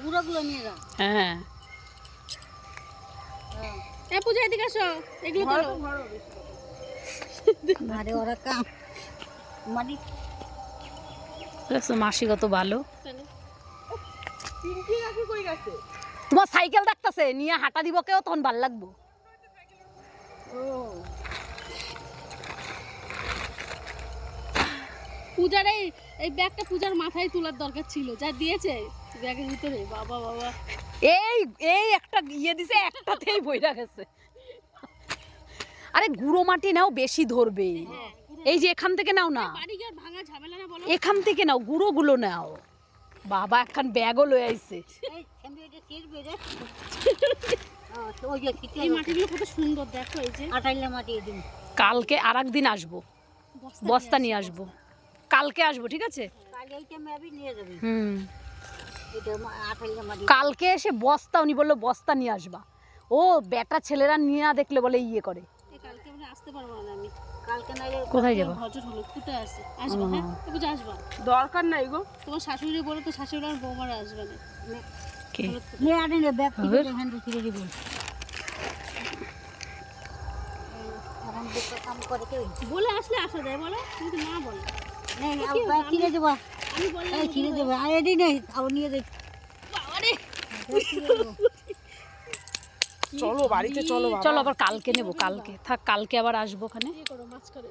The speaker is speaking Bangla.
গুঁড়োগুলো নিয়ে যাও। হ্যাঁ পূজা এদিকে আসো, এগুলো করো। আরে ওরা কাম মাটি মাসি কত ভালো। পিঙ্কি কাকি কই গেছে? তোমার সাইকেল দেখতেছে নিয়ে হাঁটা দিব কেউ তখন ভাল লাগবো। পূজার এই ব্যাগটা পূজার মাথায় তোলার দরকার ছিল, যা দিয়েছে ব্যাগের ভিতরে। বাবা বাবা, এই এই একটা ইয়ে দিছে, একটাতেই বইরা গেছে। আরে গুঁড়ো মাটি নাও, বেশি ধরবে। এই যে এখান থেকে নাও না, বাড়ি গিয়ে ভাঙা ঝামেলা না বলো। এখান থেকে নাও, গুঁড়ো গুলো নাও। বাবা একখান ব্যাগও লয়ে আইছে। এই মাটিগুলো কত সুন্দর দেখো, এই যে আটাইলে মাটি দিন। কালকে আর একদিন আসবো, বস্তা নিয়ে আসবো। কালকে আসবো, ঠিক আছে? কালকে এইটা মেবি নিয়ে যাবি। এটা আটাইলে মাটি। কালকে এসে বস্তা, উনি বললো বস্তা নিয়ে আসবা। ও বেটা ছেলেরা নিয়ে না দেখলে বলে ইয়ে করে। কালকে মানে আসতে পারবো না আমি। কালকে নাইলে কোথায় যাবা? হজর হলো, কোথায় আছে? আসবা? হ্যাঁ পূজা আসবা। দরকার নাই গো। তোমার শাশুড়ি বলে তো, শাশুড়ি আর বৌমারা আসবে না। কে নিয়ে আনি রে ব্যাগ থেকে হ্যান্ডেল ছিঁড়ে দিবি। এখন দুটো কাম করে কেউ বলে আসলে আসা যায় বলো, কিন্তু না বলে। নেই আর ব্যাগ ছিঁড়ে দেবো। আমি বললাম এই ছিঁড়ে দেবো আর এদিন নেই আবার নিয়ে দেখ। বাবারে, চলো বাড়িতে চলো বাবা। চলো আবার কালকে নেবো, কালকে থাক, কালকে আবার আসবো ওখানে। কি করো মাছ করে।